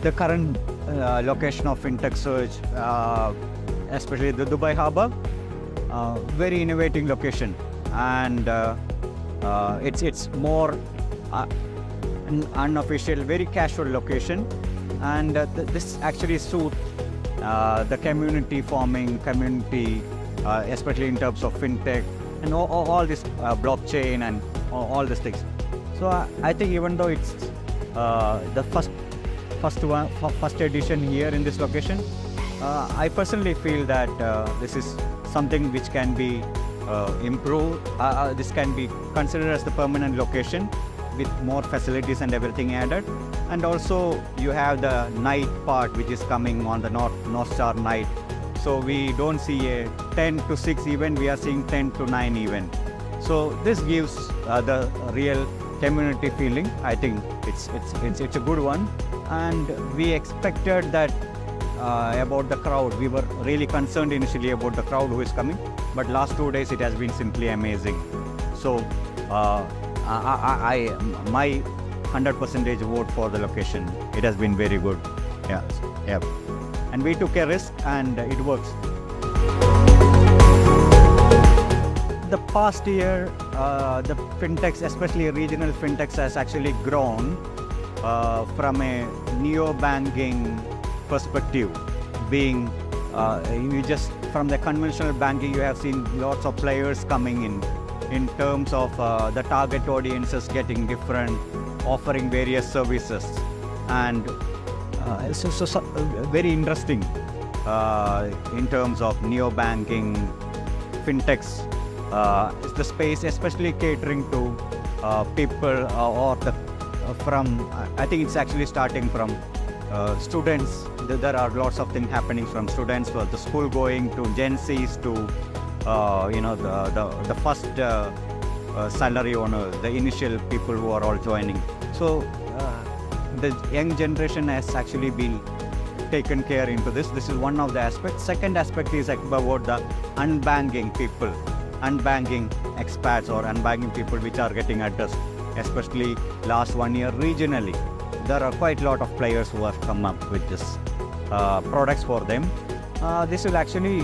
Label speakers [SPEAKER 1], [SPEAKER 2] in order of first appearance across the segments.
[SPEAKER 1] the current location of fintech surge, especially the Dubai Harbour, very innovating location, and it's more an unofficial, very casual location, and this actually suits the community forming, especially in terms of fintech and all this blockchain and all these things. So I think even though it's the first edition here in this location, I personally feel that this is something which can be improved. This can be considered as the permanent location with more facilities and everything added. And also you have the night part which is coming on the North Star night. So we don't see a 10 to 6 event, we are seeing 10 to 9 event. So this gives the real community feeling. I think it's a good one, and we expected that about the crowd. We were really concerned initially about the crowd who is coming, but last 2 days it has been simply amazing. So my 100% vote for the location. It has been very good. Yeah. And we took a risk and it works. The past year, the fintechs, especially regional fintechs, has actually grown from a neo-banking perspective. Being, you just from the conventional banking, you have seen lots of players coming in terms of the target audiences getting different, offering various services, and so very interesting in terms of neo-banking fintechs. It's the space, especially catering to people or I think it's actually starting from students. There are lots of things happening from students, for the school going to Gen Zs to the first salary owners, the initial people who are all joining. So the young generation has actually been taken care into this. This is one of the aspects. Second aspect is about the unbanking people, unbanking expats or unbanking people which are getting addressed, especially last 1 year regionally. There are quite a lot of players who have come up with this products for them. This will actually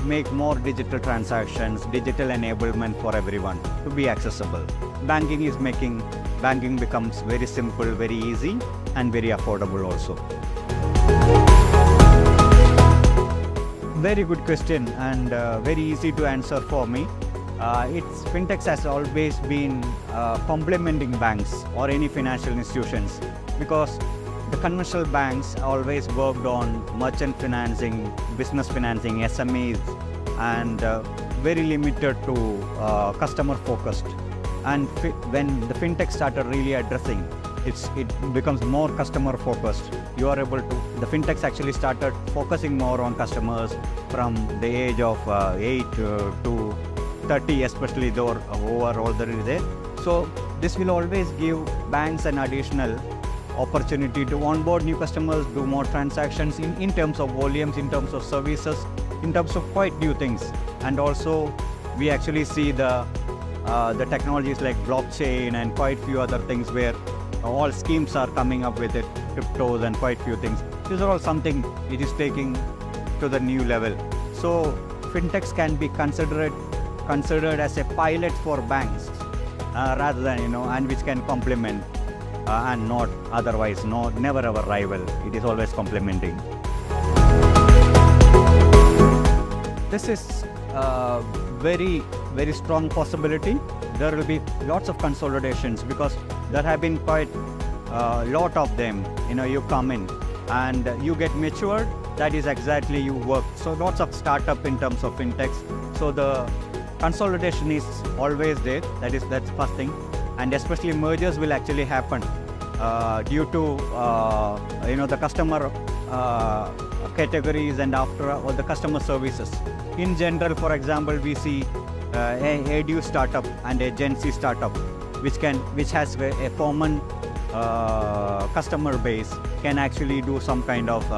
[SPEAKER 1] make more digital transactions, digital enablement for everyone to be accessible. Banking is making banking becomes very simple, very easy, and very affordable also. Very good question, and very easy to answer for me. Fintechs has always been complementing banks or any financial institutions, because the conventional banks always worked on merchant financing, business financing, SMEs, and very limited to customer focused. And when the fintech started really addressing, it becomes more customer focused. You are able to, the fintechs actually started focusing more on customers from the age of 8 to 30, especially who are already there. So this will always give banks an additional opportunity to onboard new customers, do more transactions in terms of volumes, in terms of services, in terms of quite new things. And also we actually see the technologies like blockchain and quite few other things where all schemes are coming up with it, cryptos and quite few things. These are all something it is taking to the new level. So fintechs can be considered as a pilot for banks rather than, and which can complement and not otherwise, never ever rival. It is always complementing. This is very, very strong possibility. There will be lots of consolidations because there have been quite a lot of them. You come in and you get matured. That is exactly you work. So lots of startup in terms of fintechs. So the consolidation is always there. That's first thing. And especially mergers will actually happen due to the customer categories and after all the customer services. In general, for example, we see a edu startup and a Gen Z startup, which has a common customer base, can actually do some kind of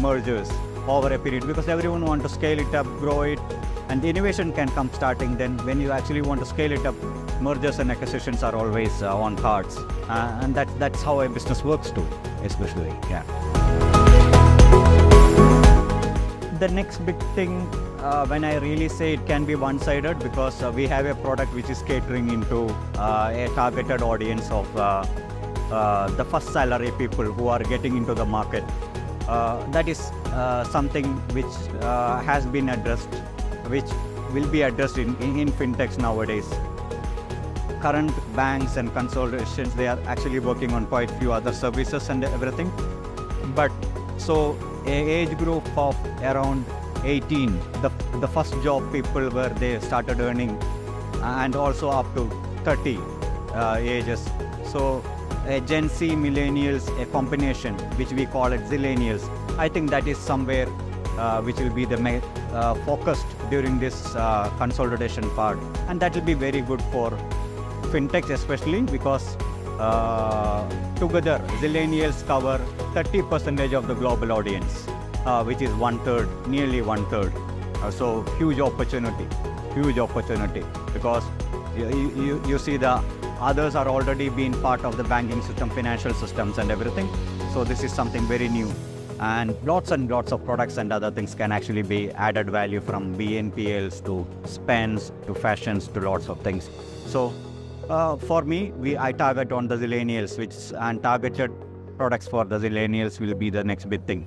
[SPEAKER 1] mergers over a period, because everyone want to scale it up, grow it, and the innovation can come starting. Then when you actually want to scale it up, mergers and acquisitions are always on cards, and that's how a business works too, especially. Yeah. The next big thing, when I really say it can be one-sided, because we have a product which is catering into a targeted audience of the first salary people who are getting into the market. That is something which has been addressed, which will be addressed in fintechs nowadays. Current banks and consolidations, they are actually working on quite few other services and everything. But so a age group of around 18, the first job people where they started earning, and also up to 30 ages. So a Gen Z, millennials, a combination which we call it zillennials. I think that is somewhere which will be the focused during this consolidation part, and that will be very good for fintechs especially, because together zillennials cover 30% of the global audience, which is nearly one third. So huge opportunity, because you see the others are already being part of the banking system, financial systems and everything. So this is something very new, and lots of products and other things can actually be added value, from BNPLs to spends to fashions to lots of things. So for me, I target on the zillennials, and targeted products for the zillennials will be the next big thing.